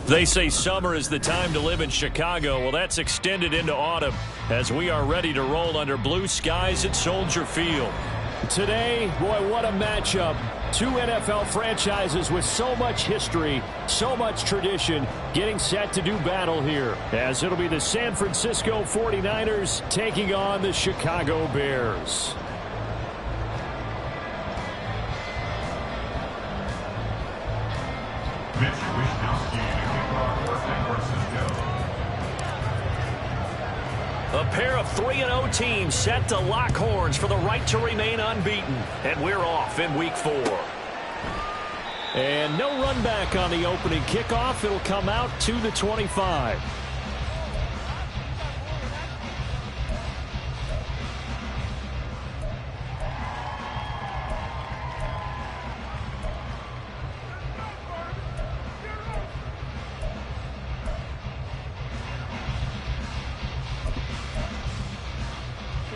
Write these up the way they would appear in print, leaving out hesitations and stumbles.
They say summer is the time to live in Chicago. Well, that's extended into autumn as we are ready to roll under blue skies at Soldier Field. Today, boy, what a matchup. Two NFL franchises with so much history, so much tradition, getting set to do battle here. As it'll be the San Francisco 49ers taking on the Chicago Bears. A pair of 3-0 teams set to lock horns for the right to remain unbeaten. And we're off in week 4. And no run back on the opening kickoff. It'll come out to the 25.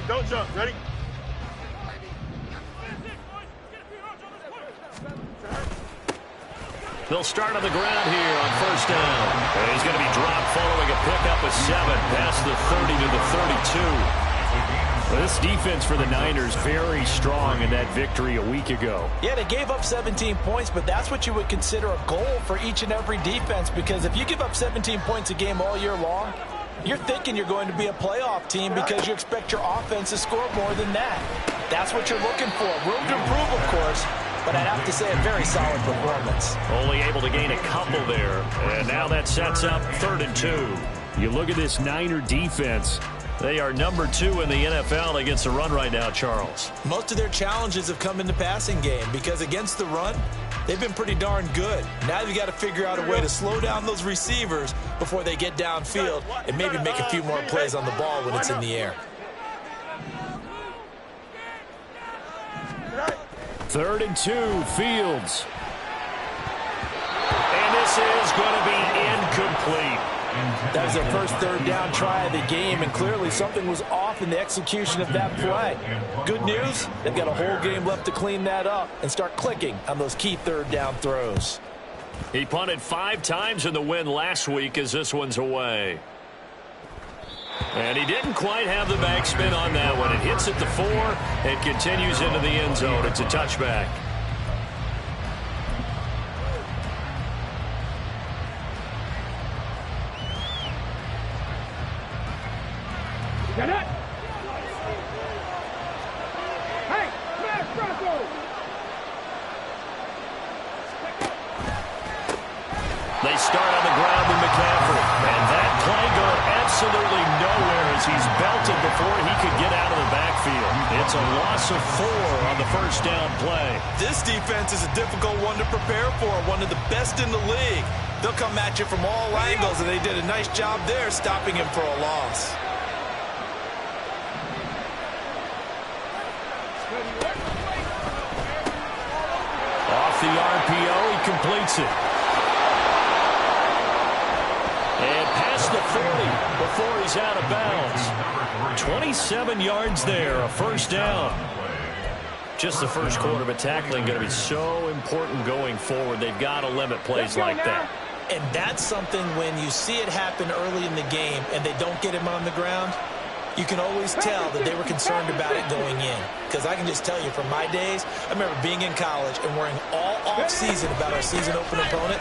Don't jump. Ready? They'll start on the ground here on first down. And he's going to be dropped following a pickup of 7 past the 30 to the 32. Well, this defense for the Niners very strong in that victory a week ago. Yeah, they gave up 17 points, but that's what you would consider a goal for each and every defense, because if you give up 17 points a game all year long, you're thinking you're going to be a playoff team because you expect your offense to score more than that. That's what you're looking for. Room to improve, of course, but I'd have to say a very solid performance. Only able to gain a couple there, and now that sets up 3rd and 2. You look at this Niner defense. They are number 2 in the NFL against the run right now, Charles. Most of their challenges have come in the passing game because against the run, they've been pretty darn good. Now you've got to figure out a way to slow down those receivers before they get downfield and maybe make a few more plays on the ball when it's in the air. 3rd and 2, Fields. And this is going to be incomplete. That was their first 3rd down try of the game, and clearly something was off in the execution of that play. Good news, they've got a whole game left to clean that up and start clicking on those key 3rd down throws. He punted 5 times in the win last week as this one's away. And he didn't quite have the backspin on that one. It hits at the 4 and continues into the end zone. It's a touchback. Got it. Hey, smash Bronco. They start on the ground with McCaffrey. And that play going absolutely nowhere as he's belted before he could get out of the backfield. It's a loss of 4 on the first down play. This defense is a difficult one to prepare for, one of the best in the league. They'll come at you from all angles, and they did a nice job there stopping him for a loss. Off the RPO, he completes it. And past the 40 before he's out of bounds. 27 yards there, a first down. Just the first quarter, but tackling going to be so important going forward. They've got to limit plays like that. And that's something when you see it happen early in the game and they don't get him on the ground, you can always tell that they were concerned about it going in. Because I can just tell you from my days, I remember being in college and worrying all off-season about our season open opponent,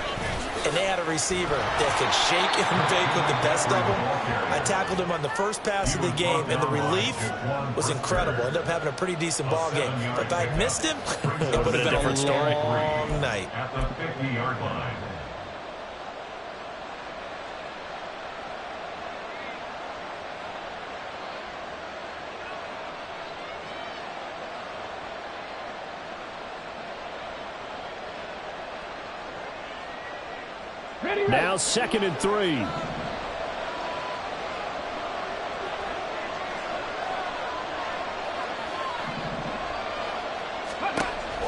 and they had a receiver that could shake and bake with the best of them. I tackled him on the first pass of the game, and the relief was incredible. Ended up having a pretty decent ball game. But if I'd missed him, it would have been a different story. Long night. At the 50-yard line. Now 2nd and 3.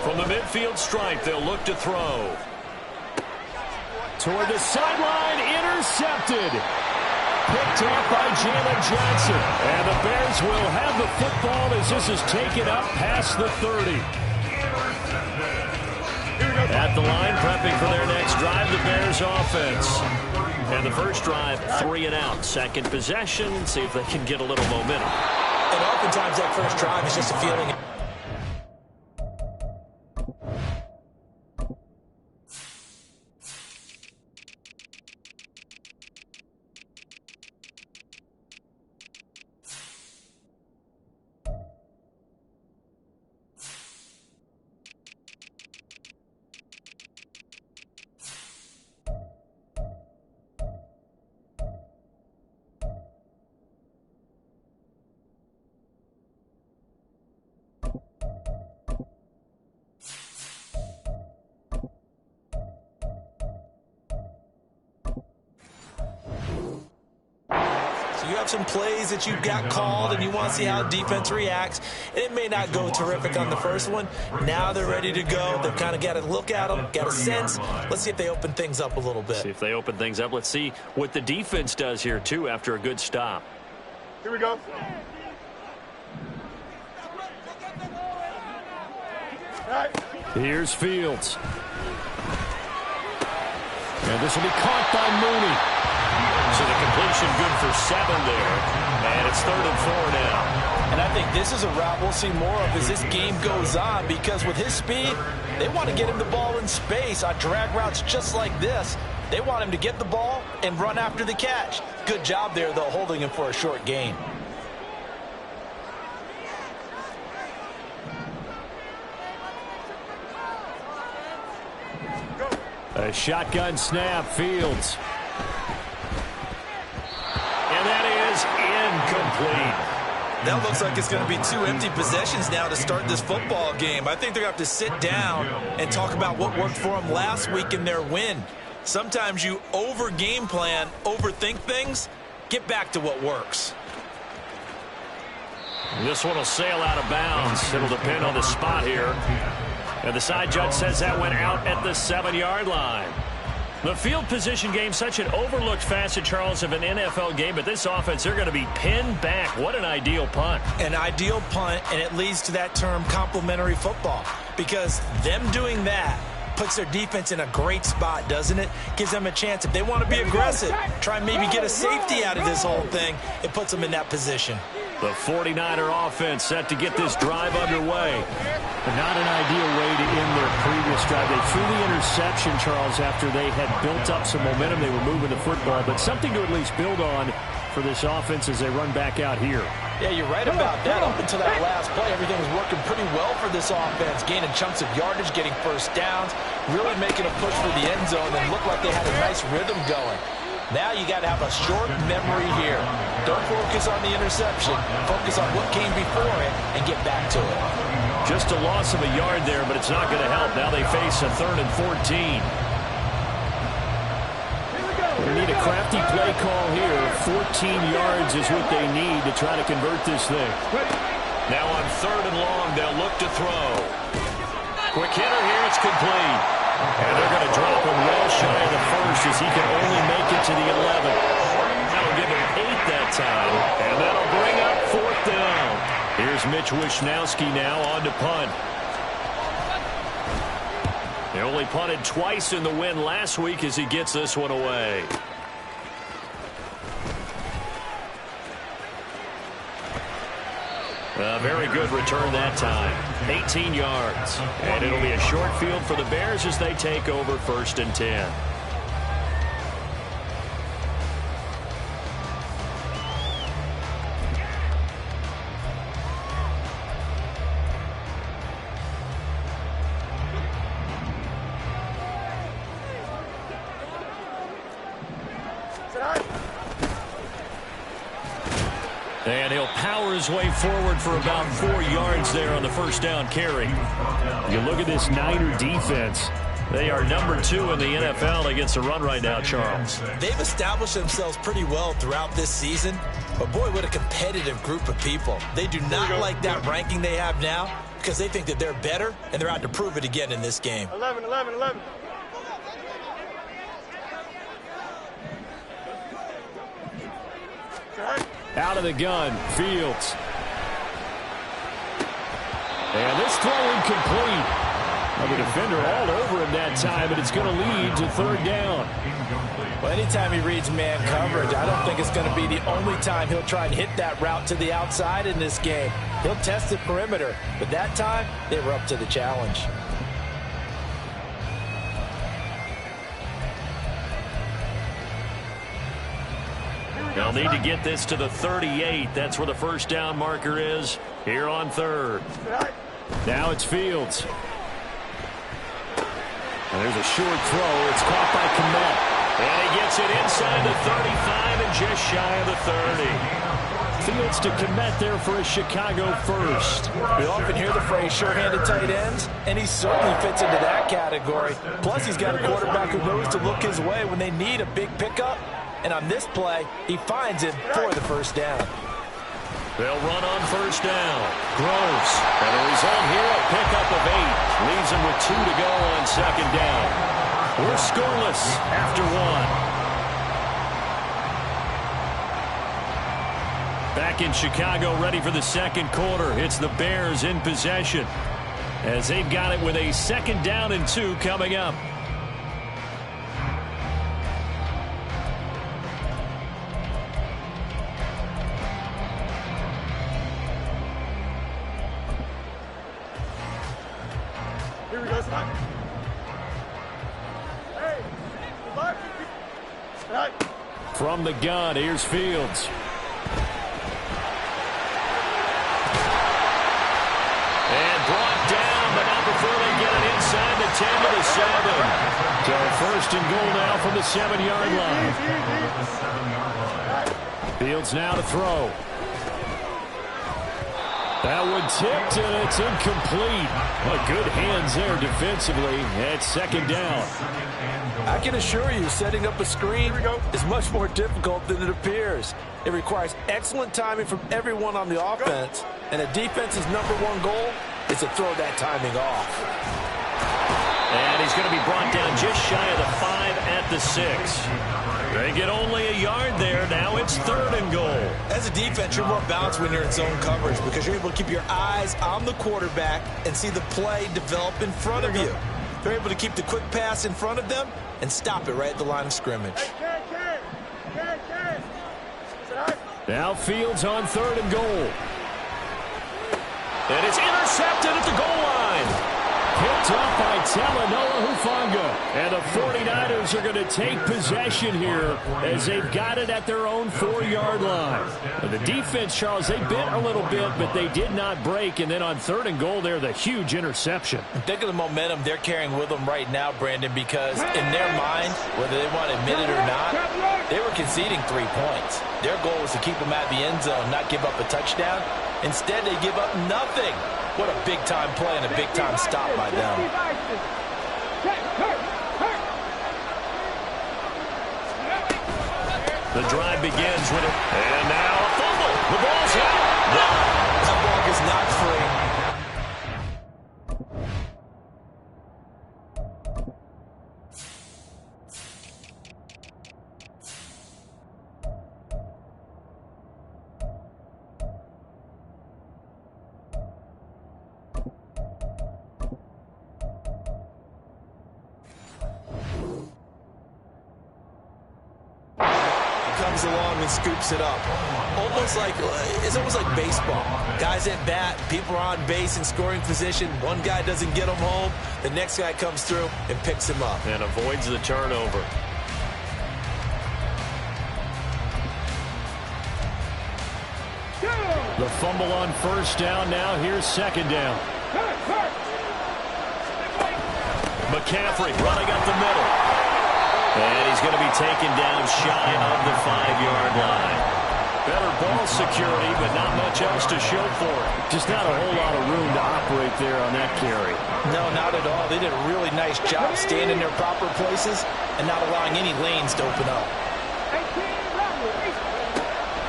From the midfield stripe, they'll look to throw. Toward the sideline, intercepted. Picked off by Jalen Johnson. And the Bears will have the football as this is taken up past the 30. At the line, prepping for their next drive, the Bears Bears offense. And the first drive, 3 and out. Second possession, see if they can get a little momentum. And oftentimes that first drive is just a feeling. You have some plays that you've got called and you want to see how defense reacts. And it may not go terrific on the first one. Now they're ready to go. They've kind of got to look at them, got a sense. Let's see if they open things up a little bit. See if they open things up. Let's see what the defense does here, too, after a good stop. Here we go. All right. Here's Fields. And this will be caught by Mooney. So the completion good for 7 there. And it's 3rd and 4 now. And I think this is a route we'll see more of as this game goes on, because with his speed, they want to get him the ball in space on drag routes just like this. They want him to get the ball and run after the catch. Good job there, though, holding him for a short gain. A shotgun snap, Fields. And that is incomplete. That looks like it's going to be 2 empty possessions now to start this football game. I think they're going to have to sit down and talk about what worked for them last week in their win. Sometimes you over-game plan, overthink things, get back to what works. This one will sail out of bounds. It'll depend on the spot here. And the side judge says that went out at the 7-yard line. The field position game, such an overlooked facet, Charles, of an NFL game. But this offense, they're going to be pinned back. What an ideal punt. An ideal punt, and it leads to that term complementary football. Because them doing that puts their defense in a great spot, doesn't it? Gives them a chance. If they want to be aggressive, try and maybe get a safety out of this whole thing, it puts them in that position. The 49er offense set to get this drive underway. But not an ideal way to end their previous drive. They threw the interception, Charles, after they had built up some momentum. They were moving the football, but something to at least build on for this offense as they run back out here. Yeah, you're right about that. Up until that last play, everything was working pretty well for this offense, gaining chunks of yardage, getting first downs, really making a push for the end zone, and looked like they had a nice rhythm going. Now you got to have a short memory here. Don't focus on the interception. Focus on what came before it and get back to it. Just a loss of a yard there, but it's not going to help. Now they face a 3rd and 14. They need a crafty play call here. 14 yards is what they need to try to convert this thing. Now on 3rd and long, they'll look to throw. Quick hitter here, it's complete. And they're going to drop him well shy of the first as he can only make it to the 11. That'll give him 8 that time. And that'll bring up 4th down. Here's Mitch Wishnowski now on to punt. He only punted twice in the win last week as he gets this one away. A very good return that time. 18 yards. And it'll be a short field for the Bears as they take over 1st and 10. And he'll power his way forward for about 4 yards there on the first down carry. You look at this Niner defense. They are number 2 in the NFL against the run right now, Charles. They've established themselves pretty well throughout this season. But, boy, what a competitive group of people. They do not like that ranking they have now because they think that they're better, and they're out to prove it again in this game. 11, 11, 11. Out of the gun, Fields. And this throw incomplete. Well, the defender all over him that time, and it's going to lead to third down. Well, anytime he reads man coverage, I don't think it's going to be the only time he'll try and hit that route to the outside in this game. He'll test the perimeter, but that time, they were up to the challenge. They'll need to get this to the 38. That's where the first down marker is here on third. Now it's Fields. And there's a short throw. It's caught by Kmet. And he gets it inside the 35 and just shy of the 30. Fields to Kmet there for a Chicago first. We often hear the phrase sure-handed tight ends, and he certainly fits into that category. Plus, he's got a quarterback who knows to look his way when they need a big pickup. And on this play, he finds it for the first down. They'll run on first down. Groves. And the result here, a pickup of 8. Leaves him with 2 to go on second down. We're scoreless after 1. Back in Chicago, ready for the second quarter. It's the Bears in possession as they've got it with a second down and 2 coming up. Here we go, Scott. Hey, From the gun, here's Fields. And brought down, but not before they get it inside the 10 to the 7. So first and goal now from the 7-yard line. Fields now to throw. That one tipped, and it's incomplete. Well, good hands there defensively at second down. I can assure you, setting up a screen is much more difficult than it appears. It requires excellent timing from everyone on the offense, and a defense's #1 goal is to throw that timing off. And he's going to be brought down just shy of the 5 at the 6. They get only a yard there. Now it's third and goal. As a defense, you're more balanced when you're in zone coverage because you're able to keep your eyes on the quarterback and see the play develop in front of you. They're able to keep the quick pass in front of them and stop it right at the line of scrimmage. Now Fields on third and goal. And it's intercepted at the goal line. Picked up by Talanoa Hufanga. And the 49ers are going to take possession here as they've got it at their own 4-yard line. And the defense, Charles, they bent a little bit, but they did not break. And then on third and goal there, the huge interception. Think of the momentum they're carrying with them right now, Brandon, because in their mind, whether they want to admit it or not, they were conceding 3 points. Their goal was to keep them at the end zone, not give up a touchdown. Instead, they give up nothing. What a big-time play and a big-time stop by them. The drive begins with and now a fumble. The ball's out. That ball is not free. Along and scoops it up. It's almost like baseball. Guys at bat, people are on base in scoring position. One guy doesn't get him home. The next guy comes through and picks him up. And avoids the turnover. The fumble on first down. Now here's second down. McCaffrey running up the middle. And he's going to be taken down shy of the 5-yard line. Better ball security, but not much else to show for it. Just not a whole lot of room to operate there on that carry. No, not at all. They did a really nice job staying in their proper places and not allowing any lanes to open up.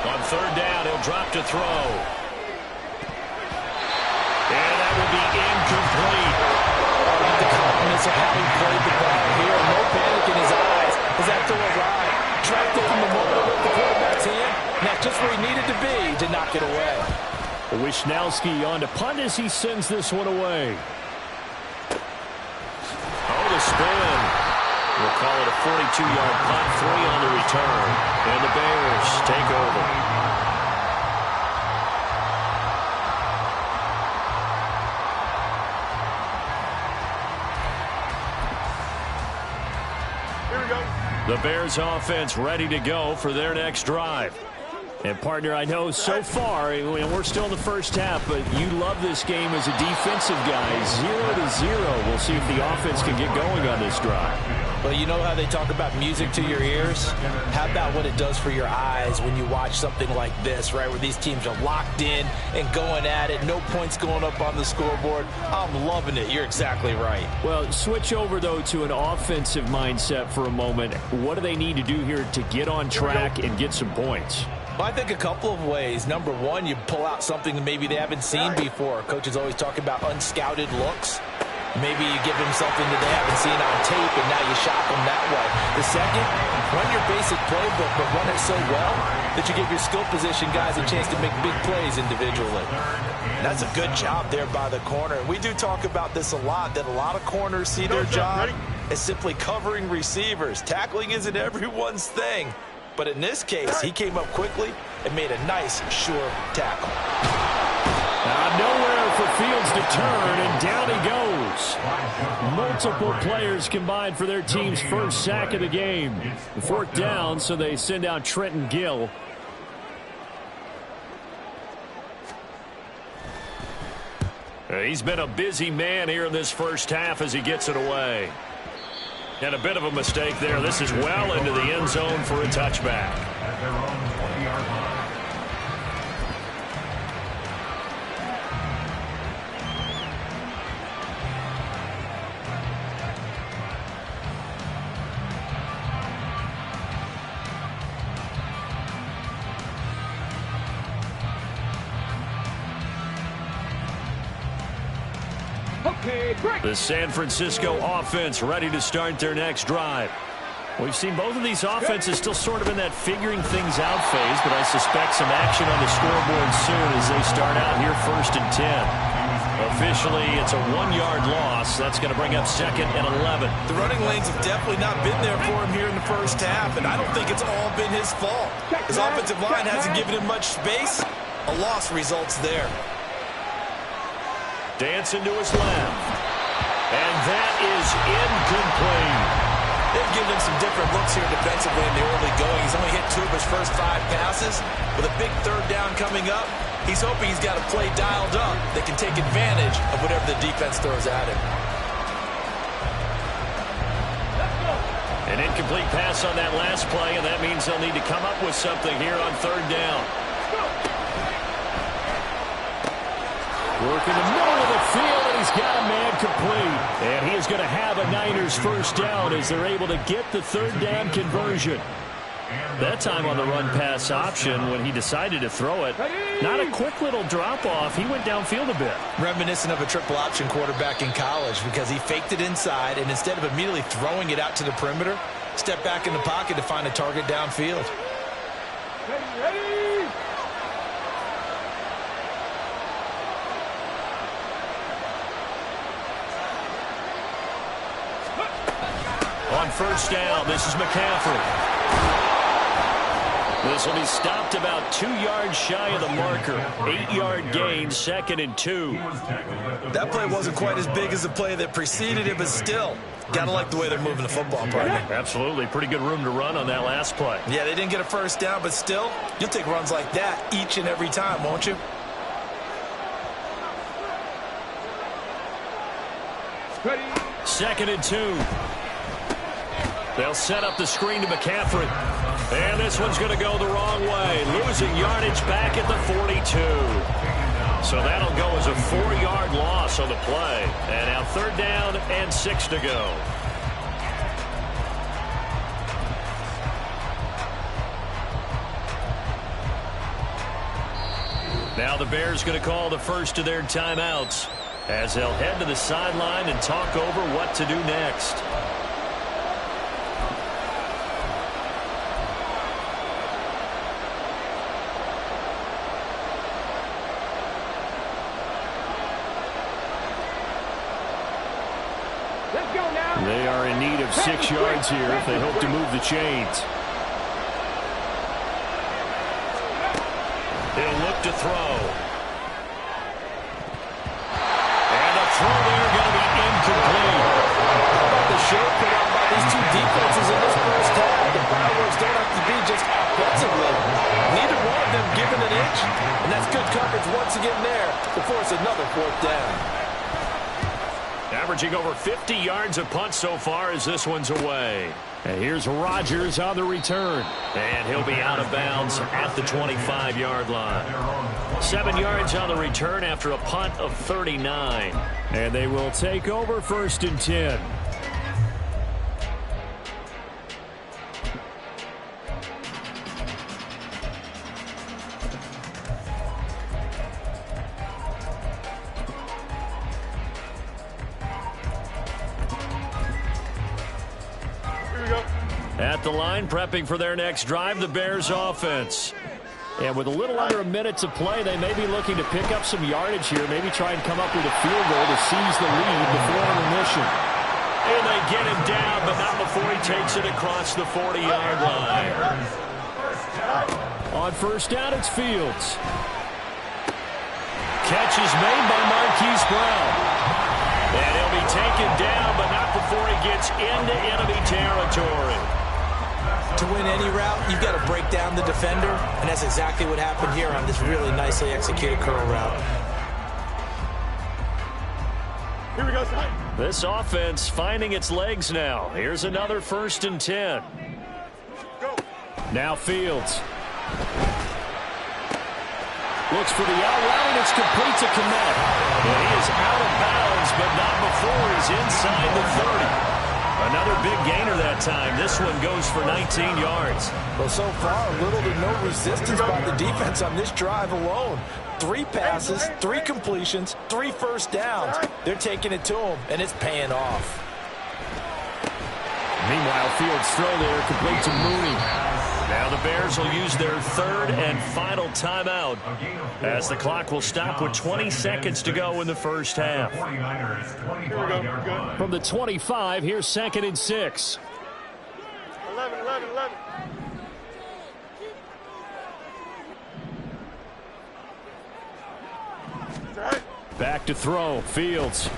On third down, he'll drop to throw. And that will be incomplete. The confidence of having played the ball here. No panic in his eyes as that throw arrived. Tracked it from the moment with the quarterback's hand. And that's just where he needed to be to knock it away. Wishnowski on to punt as he sends this one away. spin. We'll call it a 42-yard punt, 3 on the return. And the Bears take over. Here we go. The Bears offense ready to go for their next drive. And, partner, I know so far, and we're still in the first half, but you love this game as a defensive guy. 0-0. We'll see if the offense can get going on this drive. Well, you know how they talk about music to your ears? How about what it does for your eyes when you watch something like this, right, where these teams are locked in and going at it, no points going up on the scoreboard? I'm loving it. You're exactly right. Well, switch over, though, to an offensive mindset for a moment. What do they need to do here to get on track and get some points? Well, I think a couple of ways. Number one, you pull out something that maybe they haven't seen before. Coaches always talk about unscouted looks. Maybe you give them something that they haven't seen on tape, and now you shock them that way. The second, run your basic playbook, but run it so well that you give your skill position guys a chance to make big plays individually. And that's a good job there by the corner. We do talk about this a lot, that a lot of corners see their job as simply covering receivers. Tackling isn't everyone's thing. But in this case, he came up quickly and made a nice, sure tackle. Nowhere for Fields to turn, and down he goes. Multiple players combined for their team's first sack of the game. 4th down, so they send out Trenton Gill. He's been a busy man here in this first half as he gets it away. And a bit of a mistake there. This is well into the end zone for a touchback. At their own 20-yard line. The San Francisco offense ready to start their next drive. We've seen both of these offenses still sort of in that figuring things out phase, but I suspect some action on the scoreboard soon as they start out here 1st and 10. Officially, it's a 1-yard loss. That's going to bring up 2nd and 11. The running lanes have definitely not been there for him here in the first half, and I don't think it's all been his fault. His offensive line hasn't given him much space. A loss results there. Dancing to his left. And that is incomplete. They've given him some different looks here defensively in the early going. He's only hit 2 of his first 5 passes. With a big 3rd down coming up, he's hoping he's got a play dialed up that can take advantage of whatever the defense throws at him. An incomplete pass on that last play, and that means they'll need to come up with something here on 3rd down. Work in the middle of the field, and he's got a man complete. And he is going to have a Niners 1st down as they're able to get the 3rd down conversion. That time on the run-pass option when he decided to throw it. Not a quick little drop-off. He went downfield a bit. Reminiscent of a triple-option quarterback in college because he faked it inside, and instead of immediately throwing it out to the perimeter, stepped back in the pocket to find a target downfield. Ready. On 1st down, this is McCaffrey. This will be stopped about 2 yards shy of the marker. 8-yard gain, 2nd and 2. That play wasn't quite as big as the play that preceded it, but still, gotta like the way they're moving the football, partner. Absolutely. Pretty good room to run on that last play. Yeah, they didn't get a 1st down, but still, you'll take runs like that each and every time, won't you? Ready. 2nd and 2. They'll set up the screen to McCaffrey. And this one's going to go the wrong way. Losing yardage back at the 42. So that'll go as a 4-yard loss on the play. And now 3rd down and 6 to go. Now the Bears going to call the first of their timeouts as they'll head to the sideline and talk over what to do next. Let's go now. They are in need of 6 yards here if they hope to move the chains. He'll look to throw. And a throw there going to be incomplete. How about the show put on by these two defenses in this first half? The fireworks don't have to be just offensively. Neither one of them given an inch, and that's good coverage once again there to force another 4th down. Averaging over 50 yards a punt so far as this one's away. And here's Rodgers on the return. And he'll be out of bounds at the 25-yard line. 7 yards on the return after a punt of 39. And they will take over 1st and 10. At the line, prepping for their next drive, the Bears offense. And with a little under a minute to play, they may be looking to pick up some yardage here, maybe try and come up with a field goal to seize the lead before intermission. And they get him down, but not before he takes it across the 40-yard line. On 1st down, it's Fields. Catch is made by Marquise Brown. And he'll be taken down, but not before he gets into enemy territory. To win any route, you've got to break down the defender, and that's exactly what happened here on this really nicely executed curl route. Here we go, son. This offense finding its legs now. Here's another 1st and 10. Go. Now Fields. Looks for the out route, and it's complete to Kmet. And he is out of bounds, but not before he's inside the 30. Another big gainer that time. This one goes for 19 yards. Well, so far, little to no resistance by the defense on this drive alone. 3 passes, 3 completions, 3 first downs. They're taking it to him, and it's paying off. Meanwhile, Fields' throw there complete to Mooney. Now the Bears will use their 3rd and final timeout as the clock will stop with 20 seconds to go in the first half. From the 25, here's 2nd and 6. 11, 11, 11. Back to throw, Fields.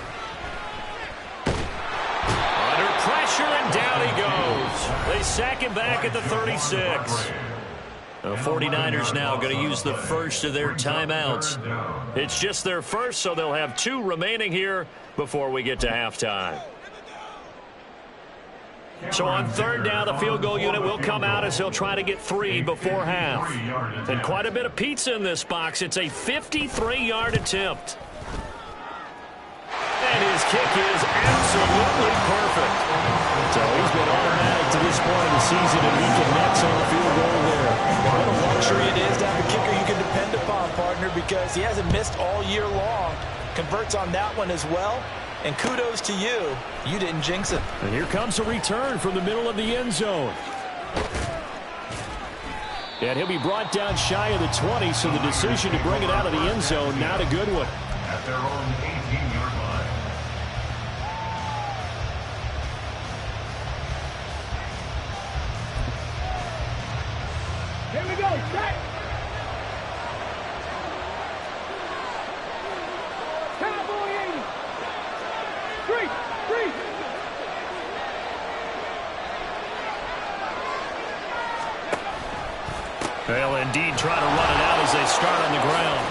Under pressure, and down he goes. They sack him back at the 36. The 49ers now going to use the first of their timeouts. It's just their first, so they'll have 2 remaining here before we get to halftime. So on 3rd down, the field goal unit will come out as he'll try to get 3 before half. And quite a bit of pizza in this box. It's a 53-yard attempt. And his kick is absolutely perfect. So he's been automatic to this point of the season, and he connects on the field goal there. What a luxury it is to have a kicker you can depend upon, partner, because he hasn't missed all year long. Converts on that one as well. And kudos to you. You didn't jinx it. And here comes a return from the middle of the end zone. And he'll be brought down shy of the 20, so the decision to bring it out of the end zone, not a good one. At their own 18-yard line. Here we go. Set. Cowboy 80. 3. They'll indeed try to run it out as they start on the ground.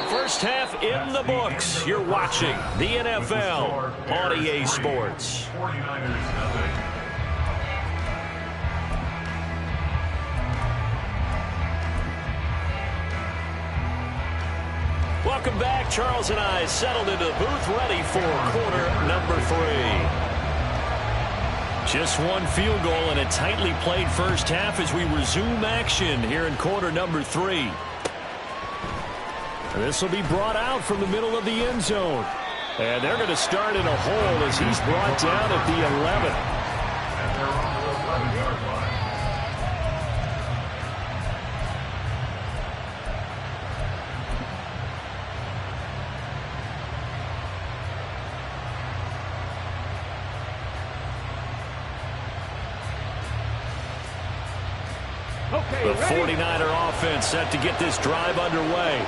First half in the books. You're watching the NFL on EA Sports. 49ers nothing. Welcome back. Charles and I settled into the booth ready for quarter number 3. Just one field goal and a tightly played first half as we resume action here in quarter number 3. This will be brought out from the middle of the end zone. And they're going to start in a hole as he's brought down at the 11. At their own 11-yard line. The 49er offense set to get this drive underway.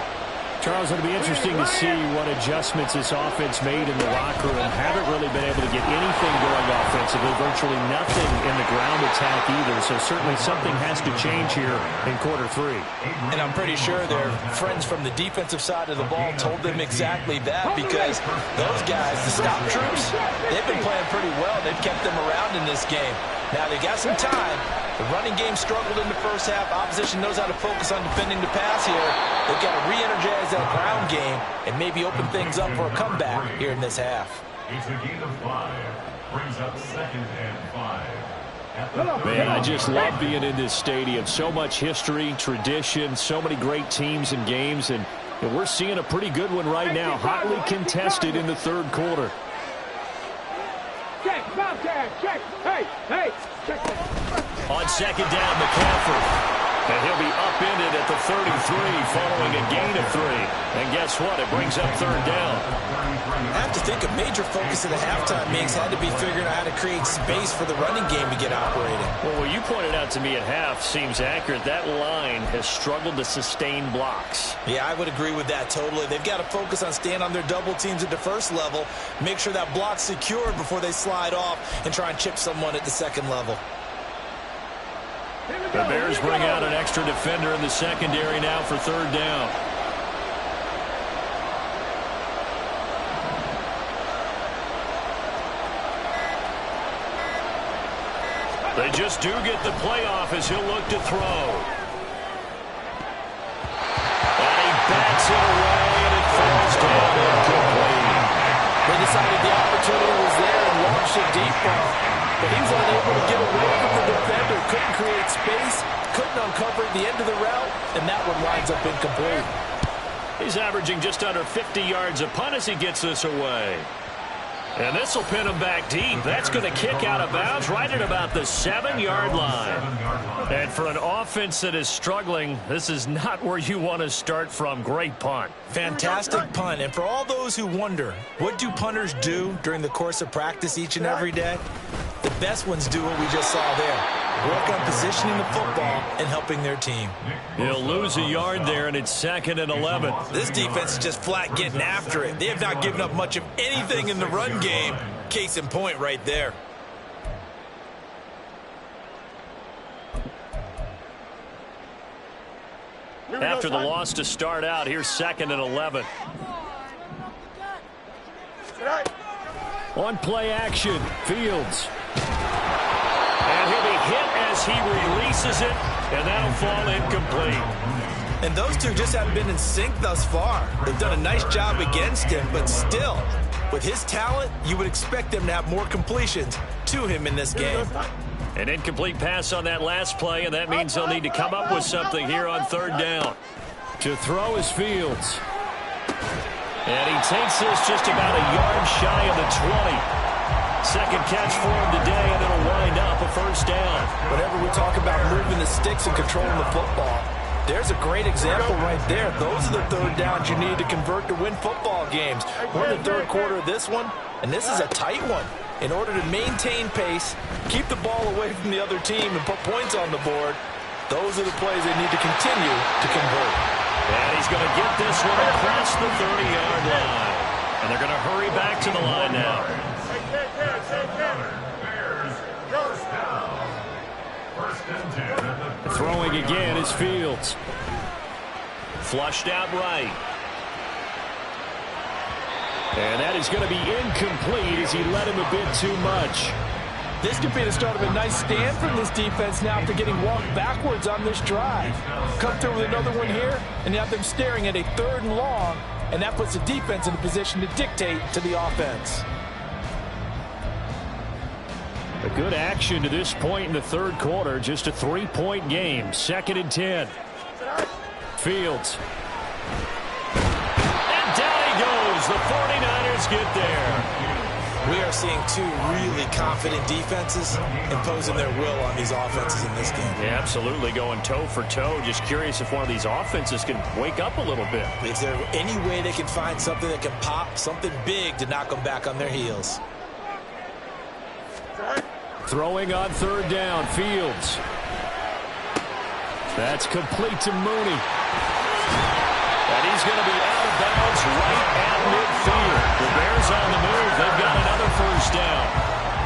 Charles, it'll be interesting to see what adjustments this offense made in the locker room. Haven't really been able to get anything going offensively, virtually nothing in the ground attack either. So certainly something has to change here in quarter three. And I'm pretty sure their friends from the defensive side of the ball told them exactly that, because those guys, the stop troops, they've been playing pretty well. They've kept them around in this game. Now they got some time. The running game struggled in the first half. Opposition knows how to focus on defending the pass here. They've got to re-energize that ground game and maybe open things up for a comeback here in this half. It's a gain of 5. Brings up 2nd and 5. Man, I just love being in this stadium. So much history, tradition, so many great teams and games, and we're seeing a pretty good one right now. Hotly contested in the third quarter. Check, Bobcat, check. Hey, check that. On second down, McCaffrey. And he'll be upended at the 33 following a gain of 3. And guess what? It brings up third down. I have to think a major focus of the halftime mix had to be figuring out how to create space for the running game to get operating. Well, what you pointed out to me at half seems accurate. That line has struggled to sustain blocks. Yeah, I would agree with that totally. They've got to focus on staying on their double teams at the first level, make sure that block's secured before they slide off and try and chip someone at the second level. The Bears bring out an extra defender in the secondary now for third down. They just do get the play off as he'll look to throw. And he bats it away, and it falls down incomplete. They decided the opportunity was there and launched it deep, but he was unable to get away from the defender. Couldn't create space, couldn't uncover the end of the route, and that one winds up incomplete. He's averaging just under 50 yards a punt as he gets this away. And this will pin him back deep. That's going to kick out of bounds right at about the 7-yard line. And for an offense that is struggling, this is not where you want to start from. Great punt. Fantastic punt. And for all those who wonder, what do punters do during the course of practice each and every day? The best ones do what we just saw there. Work on positioning the football and helping their team. He'll lose a yard there, and it's 2nd and 11. This defense is just flat getting after it. They have not given up much of anything in the run game. Case in point right there. After the loss to start out, here's 2nd and 11. On play action, Fields. And he'll be hit as he releases it, and that'll fall incomplete. And those two just haven't been in sync thus far. They've done a nice job against him, but still, with his talent, you would expect them to have more completions to him in this game. An incomplete pass on that last play, and that means they'll need to come up with something here on third down. To throw is Fields. And he takes this just about a yard shy of the 20. Second catch for him today, and it'll wind up a first down. Whenever we talk about moving the sticks and controlling the football, there's a great example right there. Those are the third downs you need to convert to win football games. We're in the third quarter of this one, and this is a tight one. In order to maintain pace, keep the ball away from the other team, and put points on the board, those are the plays they need to continue to convert. And he's going to get this one across the 30-yard line. And they're going to hurry back to the line now. Throwing again is Fields. Flushed out right. And that is going to be incomplete as he led him a bit too much. This could be the start of a nice stand from this defense now after getting walked backwards on this drive. Come through with another one here, and you have them staring at a 3rd and long, and that puts the defense in a position to dictate to the offense. A good action to this point in the third quarter. Just a 3-point game. 2nd and 10. Fields. And down he goes. The 49ers get there. We are seeing two really confident defenses imposing their will on these offenses in this game. Yeah, absolutely, going toe for toe. Just curious if one of these offenses can wake up a little bit. Is there any way they can find something that can pop, something big to knock them back on their heels? Throwing on third down, Fields. That's complete to Mooney. And he's going to be out of bounds right at midfield. The Bears on the move. They've got another first down.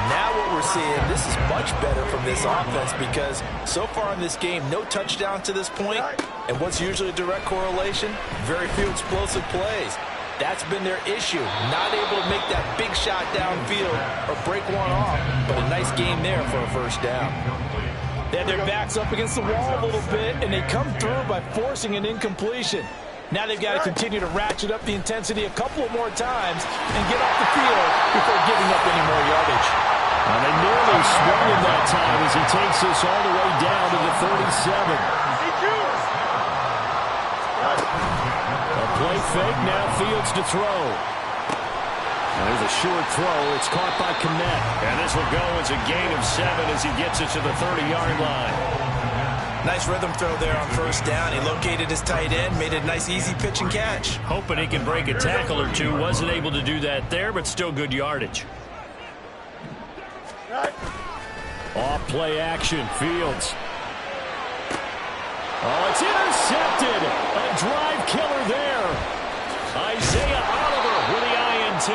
Now what we're seeing, this is much better from this offense because so far in this game, no touchdowns to this point. And what's usually a direct correlation? Very few explosive plays. That's been their issue. Not able to make that big shot downfield or break one off. But a nice game there for a first down. They had their backs up against the wall a little bit, and they come through by forcing an incompletion. Now they've got to continue to ratchet up the intensity a couple of more times and get off the field before giving up any more yardage. And they nearly swung him that time as he takes this all the way down to the 37. A play fake, now Fields to throw. There's a short throw. It's caught by Kmet. And this will go as a gain of 7 as he gets it to the 30-yard line. Nice rhythm throw there on first down. He located his tight end, made a nice easy pitch and catch. Hoping he can break a tackle or two. Wasn't able to do that there, but still good yardage. Off play action, Fields. Oh, it's intercepted. A drive killer there. Isaiah Oliver with the INT.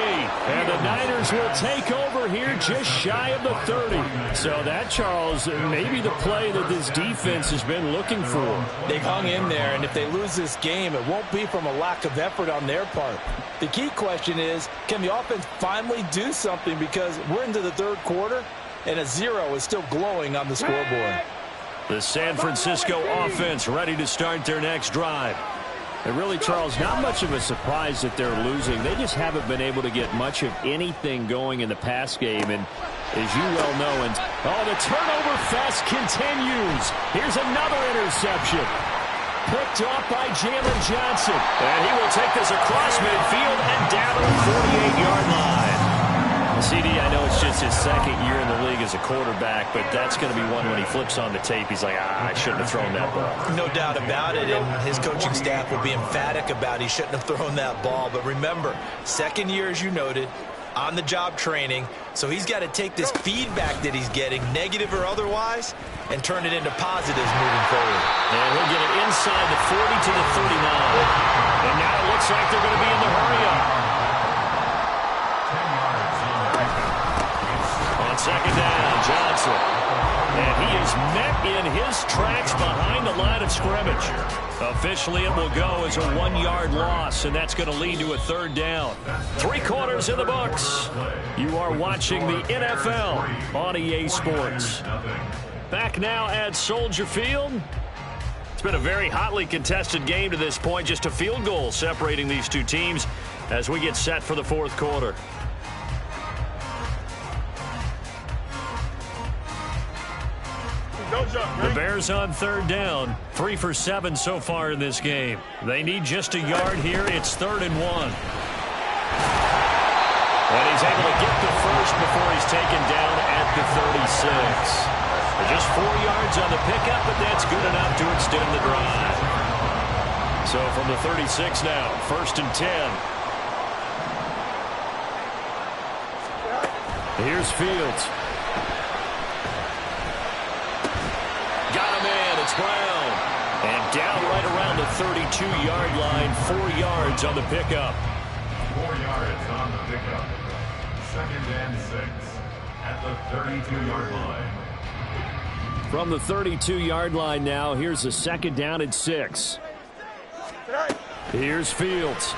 And the Niners will take over here just shy of the 30. So that, Charles, may be the play that this defense has been looking for. They've hung in there, and if they lose this game, it won't be from a lack of effort on their part. The key question is, can the offense finally do something? Because we're into the third quarter, and a 0 is still glowing on the scoreboard. The San Francisco offense ready to start their next drive. And really, Charles, not much of a surprise that they're losing. They just haven't been able to get much of anything going in the pass game. And as you well know, the turnover fest continues. Here's another interception. Picked off by Jalen Johnson. And he will take this across midfield and down to the 48-yard line. CD, I know it's just his second year in the league as a quarterback, but that's going to be one when he flips on the tape. He's like, I shouldn't have thrown that ball. No doubt about it, and his coaching staff will be emphatic about he shouldn't have thrown that ball. But remember, second year, as you noted, on-the-job training, so he's got to take this feedback that he's getting, negative or otherwise, and turn it into positives moving forward. And he'll get it inside the 40 to the 39. And now it looks like they're going to be in the hurry-up. On second down, Johnson. And he is met in his tracks behind the line of scrimmage. Officially, it will go as a 1-yard loss, and that's going to lead to a third down. 3 quarters in the books. You are watching the NFL on EA Sports. Back now at Soldier Field. It's been a very hotly contested game to this point. Just a field goal separating these two teams as we get set for the fourth quarter. The Bears on third down. 3 for 7 so far in this game. They need just a yard here. It's 3rd and 1. And he's able to get the first before he's taken down at the 36. Just 4 yards on the pickup, but that's good enough to extend the drive. So from the 36 now, 1st and 10. Here's Fields. Got him in. It's Brown. And down right around the 32-yard line. 4 yards on the pickup. 4 yards on the pickup. 2nd and 6 at the 32-yard line. From the 32-yard line now, here's a 2nd down and 6. Here's Fields.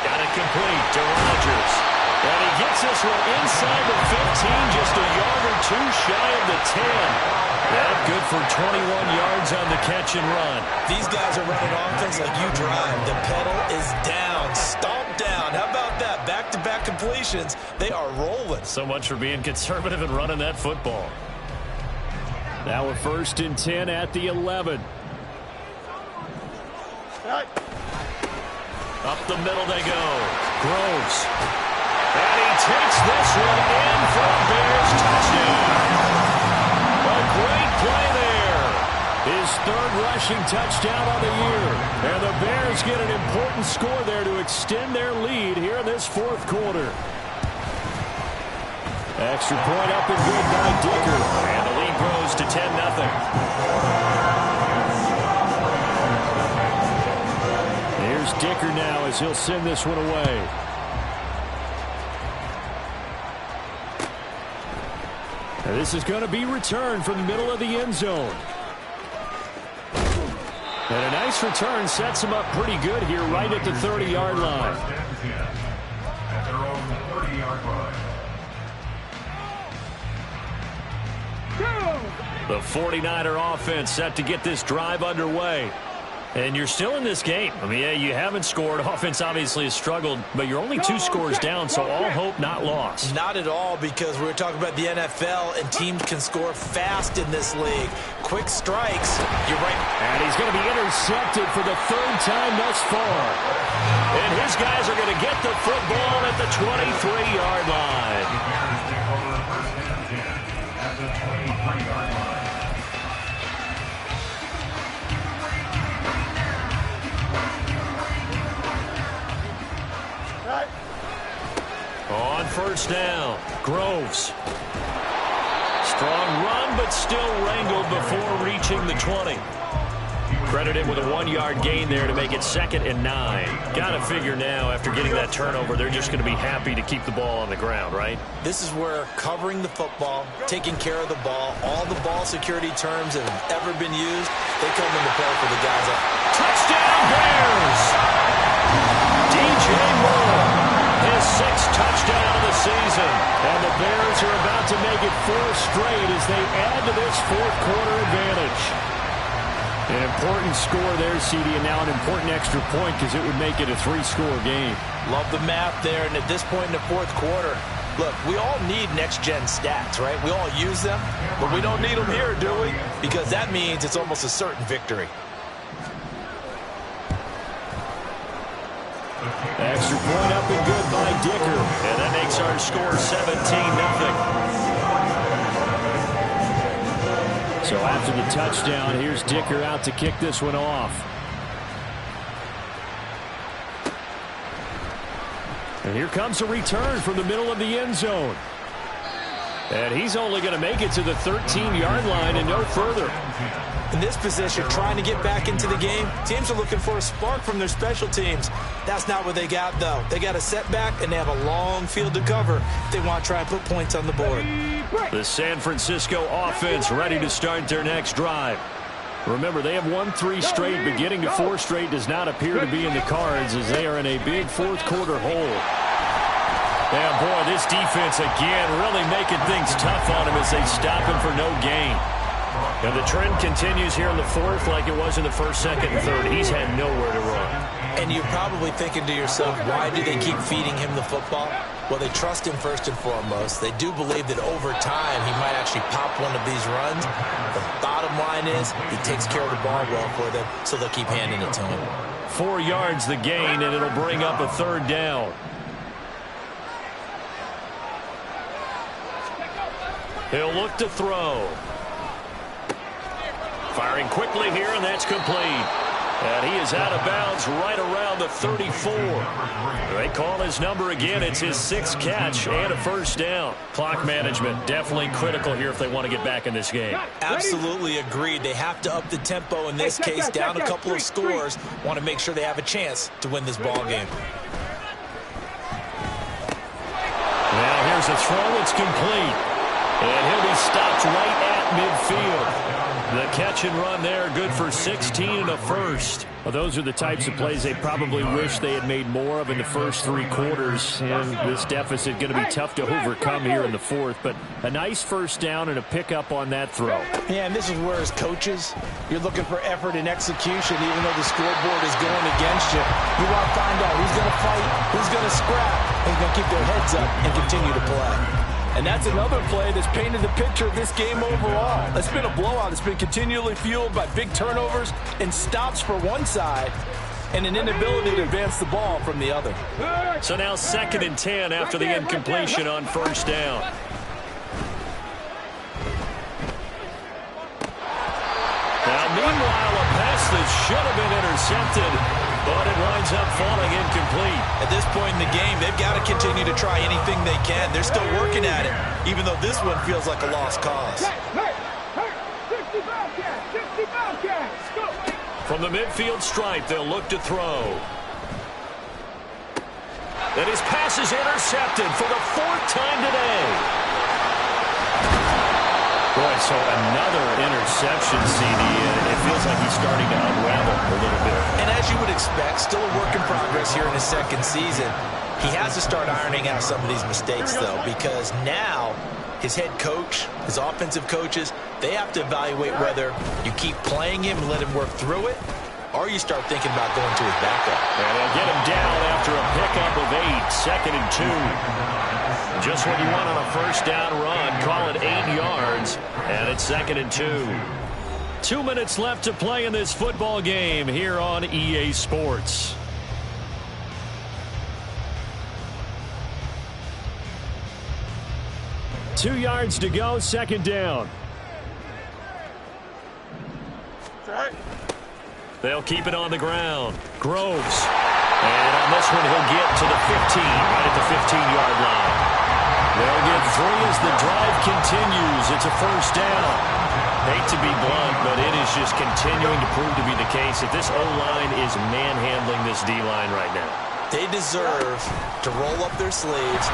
Got it complete to Rodgers. And he gets this one inside the 15, just a yard or 2 shy of the 10. And good for 21 yards on the catch and run. These guys are running offense like you drive. The pedal is down, stomped down. How about that? Back-to-back completions. They are rolling. So much for being conservative and running that football. Now a 1st and 10 at the 11. Up the middle they go. Groves. And he takes this one in for a Bears touchdown. A great play there. His 3rd rushing touchdown on the year. And the Bears get an important score there to extend their lead here in this 4th quarter. Extra point up and good by Dicker. And the lead lead grows to 10-0. Here's Dicker now as he'll send this one away. And this is going to be returned from the middle of the end zone. And a nice return sets him up pretty good here right at the 30-yard line. At their own 30-yard line. The 49er offense set to get this drive underway. And you're still in this game. I mean, yeah, you haven't scored. Offense obviously has struggled, but you're only 2 scores down, so all hope not lost. Not at all, because we were talking about the NFL, and teams can score fast in this league. Quick strikes. You're right. And he's going to be intercepted for the 3rd time thus far. And his guys are going to get the football at the 23-yard line. At the 23-yard line. On first down, Groves. Strong run, but still wrangled before reaching the 20. Credit him with a 1-yard gain there to make it 2nd and 9. Got to figure now, after getting that turnover, they're just going to be happy to keep the ball on the ground, right? This is where covering the football, taking care of the ball, all the ball security terms that have ever been used, they come into play for the guys. Touchdown, Bears! DJ Moore. His 6th touchdown of the season. And the Bears are about to make it 4 straight as they add to this 4th quarter advantage. An important score there, CD, and now an important extra point because it would make it a 3-score game. Love the math there, and at this point in the 4th quarter, look, we all need next-gen stats, right? We all use them, but we don't need them here, do we? Because that means it's almost a certain victory. Extra point up and good by Dicker. And that makes our score 17-0. So after the touchdown, here's Dicker out to kick this one off. And here comes a return from the middle of the end zone. And he's only going to make it to the 13-yard line and no further. In this position, trying to get back into the game, teams are looking for a spark from their special teams. That's not what they got, though. They got a setback, and they have a long field to cover if they want to try and put points on the board. The San Francisco offense ready to start their next drive. Remember, they have won 3 straight, but getting to 4 straight does not appear to be in the cards as they are in a big 4th quarter hole. Yeah, boy, this defense again really making things tough on him as they stop him for no gain. And the trend continues here in the 4th like it was in the 1st, 2nd, and 3rd. He's had nowhere to run. And you're probably thinking to yourself, why do they keep feeding him the football? Well, they trust him first and foremost. They do believe that over time he might actually pop one of these runs. The bottom line is he takes care of the ball well for them, so they'll keep handing it to him. 4 yards the gain, and it'll bring up a 3rd down. He'll look to throw. Firing quickly here, and that's complete. And he is out of bounds right around the 34. They call his number again. It's his 6th catch and a 1st down. Clock management definitely critical here if they want to get back in this game. Absolutely agreed. They have to up the tempo in this case, down a couple of scores. Want to make sure they have a chance to win this ball game. Now here's a throw. It's complete. And he'll be stopped right at midfield. The catch and run there, good for 16 and a 1st. Well, those are the types of plays they probably wish they had made more of in the first 3 quarters. And this deficit going to be tough to overcome here in the 4th. But a nice 1st down and a pickup on that throw. Yeah, and this is where as coaches, you're looking for effort and execution, even though the scoreboard is going against you. You want to find out who's going to fight, who's going to scrap, and going to keep their heads up and continue to play. And that's another play that's painted the picture of this game overall. It's been a blowout. It's been continually fueled by big turnovers and stops for one side and an inability to advance the ball from the other. So now 2nd and 10 after the incompletion on 1st down. Now, meanwhile, a pass that should have been intercepted, but it winds up falling incomplete. At this point in the game, they've got to continue to try anything they can. They're still working at it, even though this one feels like a lost cause. From the midfield stripe, they'll look to throw. And his pass is intercepted for the 4th time today. Boy, so another interception, CD, and it feels like he's starting to unravel a little bit. And as you would expect, still a work in progress here in his second season. He has to start ironing out some of these mistakes, though, because now his head coach, his offensive coaches, they have to evaluate whether you keep playing him and let him work through it, or you start thinking about going to his backup. And they'll get him down after a pickup of 8, 2nd and 2. Just what you want on a first down run. Call it 8 yards, and it's 2nd and 2. 2 minutes left to play in this football game here on EA Sports. Two yards to go, 2nd down. They'll keep it on the ground. Groves. And on this one, he'll get to the 15, right at the 15-yard line. They'll get 3 as the drive continues. It's a first down. Hate to be blunt, but it is just continuing to prove to be the case that this O-line is manhandling this D-line right now. They deserve to roll up their sleeves.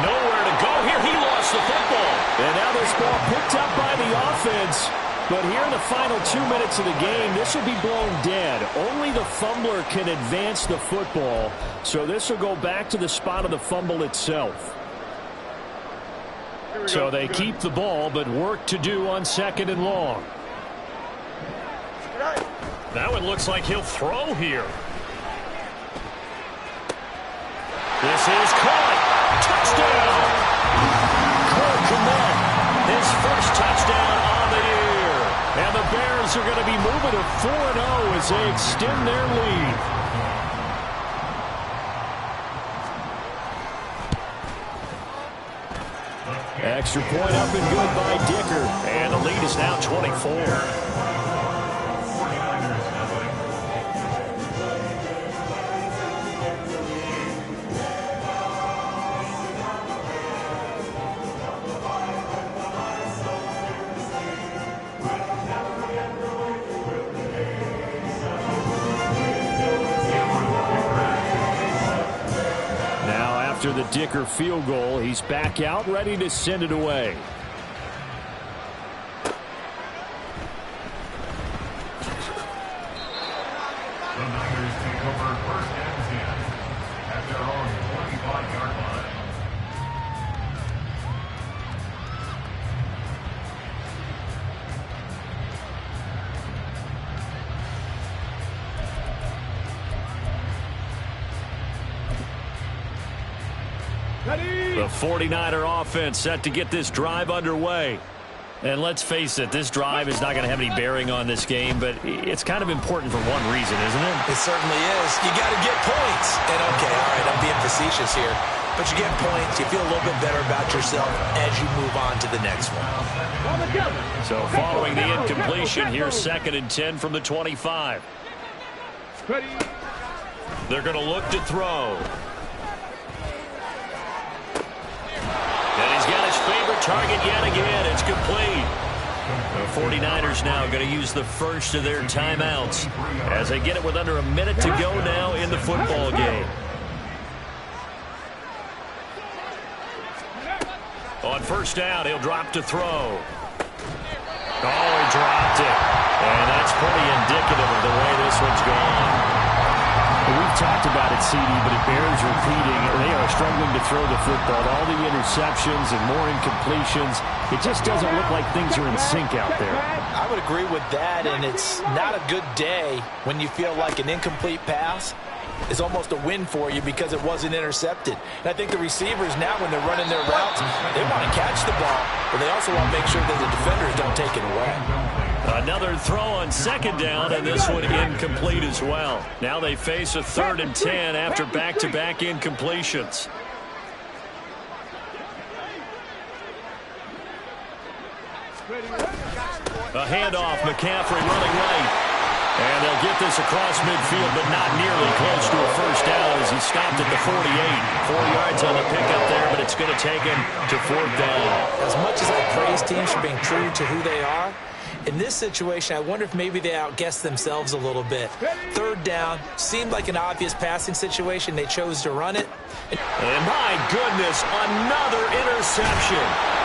Nowhere to go here. He lost the football. And now this ball picked up by the offense. But here in the final 2 minutes of the game, this will be blown dead. Only the fumbler can advance the football. So this will go back to the spot of the fumble itself. So they keep the ball, but work to do on 2nd and long. That one looks like he'll throw here. This is caught. Touchdown. Cole Kmet, his first touchdown on the year. And the Bears are going to be moving to 4-0 as they extend their lead. Extra point up and good by Dicker. And the lead is now 24. After the Dicker field goal, he's back out, ready to send it away. The Niners take over 1st and 10 at their own 25-yard line. The 49er offense set to get this drive underway. And let's face it, this drive is not going to have any bearing on this game, but it's kind of important for one reason, isn't it? It certainly is. You got to get points. And okay, all right, I'm being facetious here. But you get points, you feel a little bit better about yourself as you move on to the next one. So following the incompletion, here's 2nd and 10 from the 25. They're going to look to throw. And he's got his favorite target yet again. It's complete. The 49ers now going to use the first of their timeouts as they get it with under a minute to go now in the football game. On first down, he'll drop to throw. Oh, he dropped it. And that's pretty indicative of the way this one's gone. We've talked about it, CD, but it bears repeating. They are struggling to throw the football. All the interceptions and more incompletions. It just doesn't look like things are in sync out there. I would agree with that, and it's not a good day when you feel like an incomplete pass is almost a win for you because it wasn't intercepted. And I think the receivers now, when they're running their routes, they want to catch the ball, but they also want to make sure that the defenders don't take it away. Another throw on 2nd down, and this one incomplete as well. Now they face a 3rd and 10 after back-to-back incompletions. A handoff, McCaffrey running right. And they'll get this across midfield, but not nearly close to a first down as he stopped at the 48. 4 yards on the pickup there, but it's going to take him to 4th down. As much as I praise teams for being true to who they are, In this situation, I wonder if maybe they outguessed themselves a little bit. Third down, seemed like an obvious passing situation. They chose to run it. And my goodness, another interception.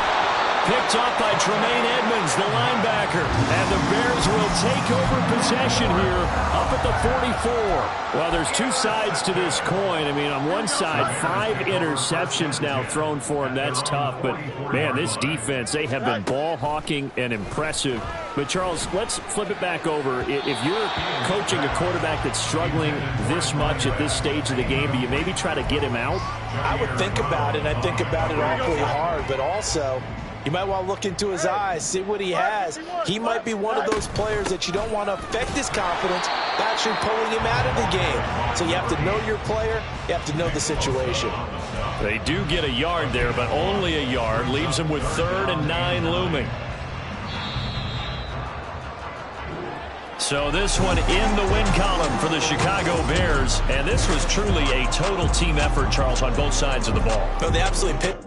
Picked up by Tremaine Edmonds, the linebacker. And the Bears will take over possession here up at the 44. Well, there's two sides to this coin. I mean, on one side, 5 interceptions now thrown for him. That's tough. But, man, this defense, they have been ball hawking and impressive. But, Charles, let's flip it back over. If you're coaching a quarterback that's struggling this much at this stage of the game, do you maybe try to get him out? I would think about it, and I think about it awfully hard. But also, you might want to look into his eyes, see what he has. He might be one of those players that you don't want to affect his confidence by actually pulling him out of the game. So you have to know your player. You have to know the situation. They do get a yard there, but only a yard. Leaves them with 3rd and 9 looming. So this one in the win column for the Chicago Bears. And this was truly a total team effort, Charles, on both sides of the ball. No, they absolutely picked